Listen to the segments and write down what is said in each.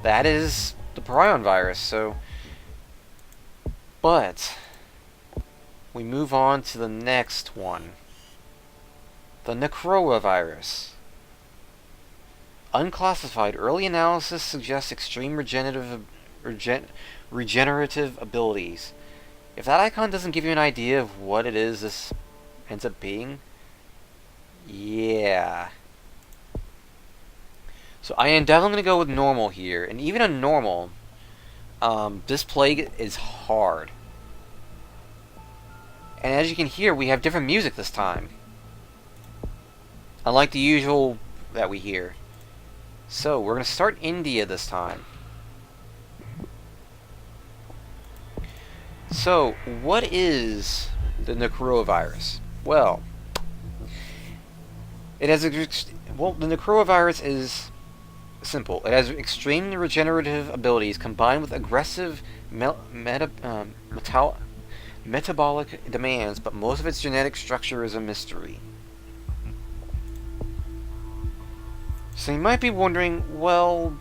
that is the prion virus. So, but we move on to the next one, the Necroa virus. Unclassified. Early analysis suggests extreme regenerative abilities. If that icon doesn't give you an idea of what it is this ends up being, yeah. So I am definitely going to go with normal here. And even on normal, this plague is hard. And as you can hear, we have different music this time, unlike the usual that we hear. So we're going to start India this time. So what is the Necroa virus? Well, it has the Necroa virus is simple. It has extreme regenerative abilities combined with aggressive metabolic demands, but most of its genetic structure is a mystery. So you might be wondering, well,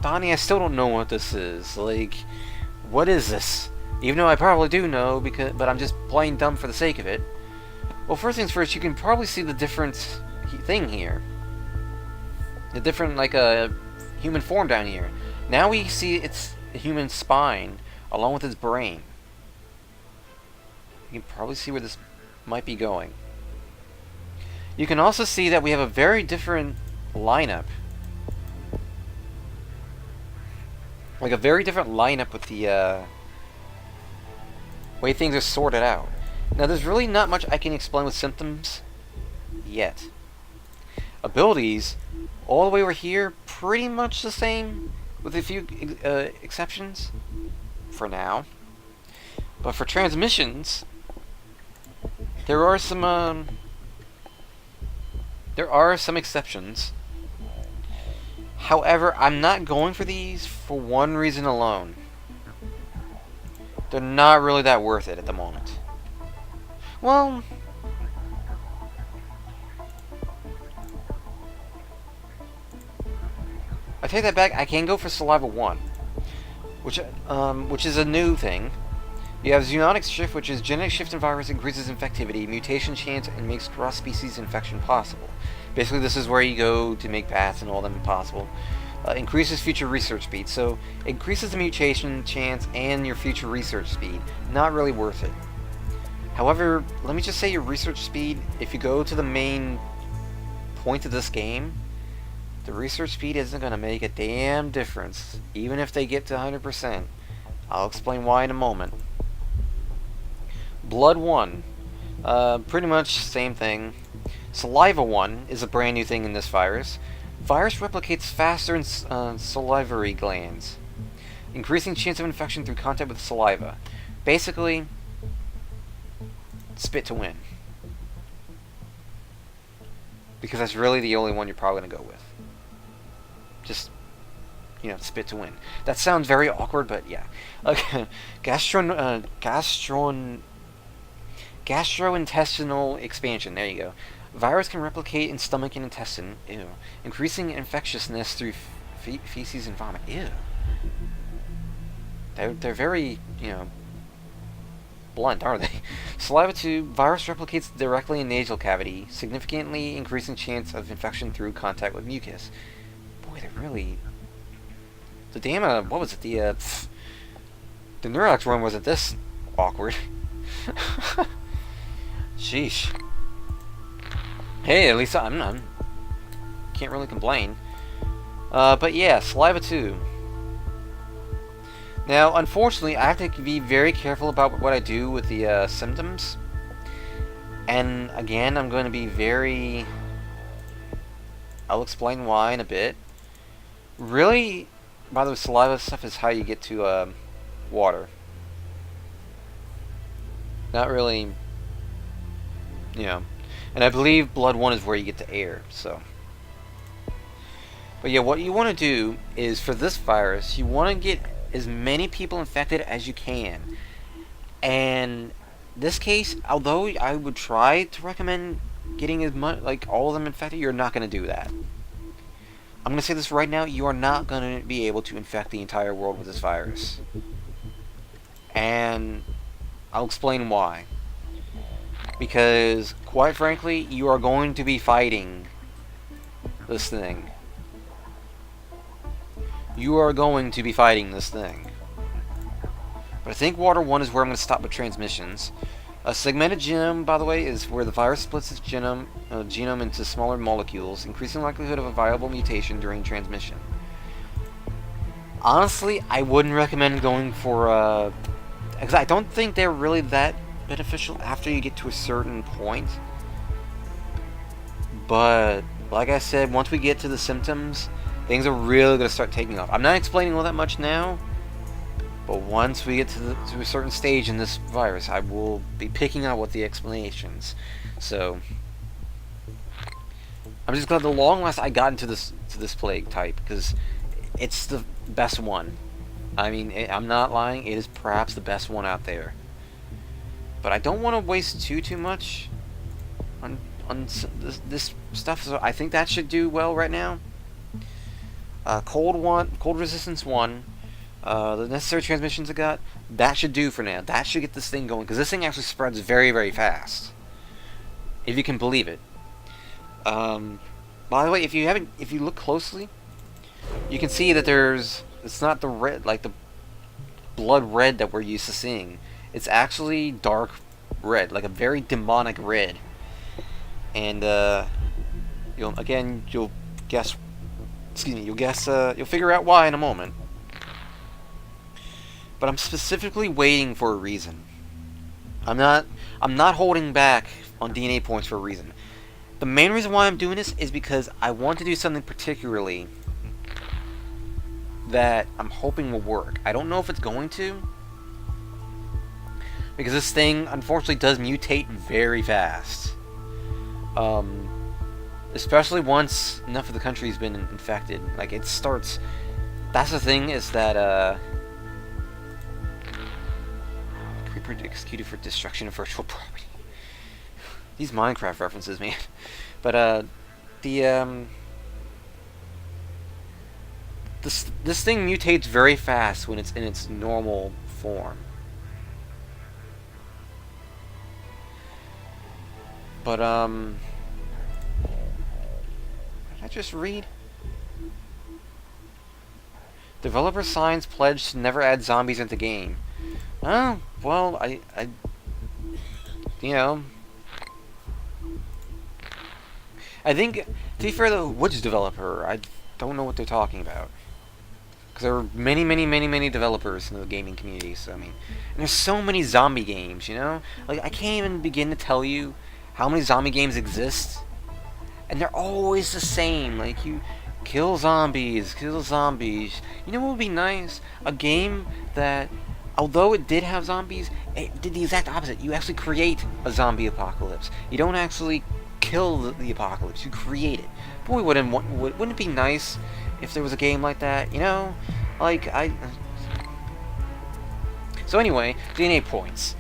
Donnie, I still don't know what this is. Like, what is this? Even though I probably do know, but I'm just playing dumb for the sake of it. Well, first things first, you can probably see the different thing here. The different, like, human form down here. Now we see its human spine, along with its brain. You can probably see where this might be going. You can also see that we have a very different lineup. Like a very different lineup with the way things are sorted out. Now there's really not much I can explain with symptoms yet. Abilities, all the way over here, pretty much the same, with a few exceptions for now. But for transmissions, there are some exceptions. However, I'm not going for these for one reason alone. They're not really that worth it at the moment. Well, I take that back. I can go for Saliva 1, which is a new thing. You have Zoonotic Shift, which is genetic shift in virus increases infectivity, mutation chance, and makes cross-species infection possible. Basically, this is where you go to make bats and all them possible. Increases future research speed, so increases the mutation chance and your future research speed. Not really worth it. However, let me just say your research speed, if you go to the main point of this game, the research speed isn't going to make a damn difference, even if they get to 100%. I'll explain why in a moment. Blood 1, pretty much same thing. Saliva 1 is a brand new thing in this virus. Virus replicates faster in salivary glands, increasing chance of infection through contact with saliva. Basically, spit to win. Because that's really the only one you're probably going to go with. Just, spit to win. That sounds very awkward, but yeah. Okay. Gastrointestinal expansion. There you go. Virus can replicate in stomach and intestine. Ew. Increasing infectiousness through feces and vomit. Ew. They're very, blunt, aren't they? Saliva 2. Virus replicates directly in nasal cavity, significantly increasing chance of infection through contact with mucus. Boy, they're really... The damn, what was it? The Neurox one wasn't this awkward. Sheesh. Hey, at least I'm none. Can't really complain. But yeah, Saliva 2. Now, unfortunately, I have to be very careful about what I do with the symptoms. And again, I'm going to be very... I'll explain why in a bit. Really, by the way, saliva stuff is how you get to water. Not really, And I believe blood 1 is where you get to air, so. But yeah, what you want to do is, for this virus, you want to get as many people infected as you can. And this case, although I would try to recommend getting as much, like all of them infected, you're not going to do that. I'm going to say this right now, you are not going to be able to infect the entire world with this virus. And I'll explain why. Because, quite frankly, you are going to be fighting this thing. You are going to be fighting this thing. But I think Water 1 is where I'm going to stop with transmissions. A segmented genome, by the way, is where the virus splits its genome into smaller molecules, increasing the likelihood of a viable mutation during transmission. Honestly, I wouldn't recommend going for because I don't think they're really that beneficial after you get to a certain point. But, like I said, once we get to the symptoms, things are really going to start taking off. I'm not explaining all that much now, but once we get to a certain stage in this virus, I will be picking out what the explanations. So, I'm just glad the long last I got into this plague type, because it's the best one. I mean, I'm not lying, it is perhaps the best one out there. But I don't want to waste too much on this stuff, so I think that should do well right now. Cold resistance 1, the necessary transmissions I got, that should do for now. That should get this thing going, because this thing actually spreads very, very fast, if you can believe it. By the way, if you look closely, you can see that it's not the red, like the blood red that we're used to seeing. It's actually dark red, like a very demonic red. And you'll figure out why in a moment. But I'm specifically waiting for a reason. I'm not holding back on DNA points for a reason. The main reason why I'm doing this is because I want to do something particularly that I'm hoping will work. I don't know if it's going to, because this thing unfortunately does mutate very fast. Especially once enough of the country's been infected. Like, it starts... That's the thing, is that, Creeper executed for destruction of virtual property. These Minecraft references, man. But, this thing mutates very fast when it's in its normal form. But, did I just read? Developer signs pledge to never add zombies into game. Oh, well, you know, I think, to be fair though, which developer? I don't know what they're talking about. Because there are many developers in the gaming community, so I mean, and there's so many zombie games, you know? Like, I can't even begin to tell you how many zombie games exist. And they're always the same. Like, you kill zombies. You know what would be nice? A game that, although it did have zombies, it did the exact opposite. You actually create a zombie apocalypse. You don't actually kill the apocalypse. You create it. Boy, wouldn't it be nice if there was a game like that? You know, like So anyway, DNA points.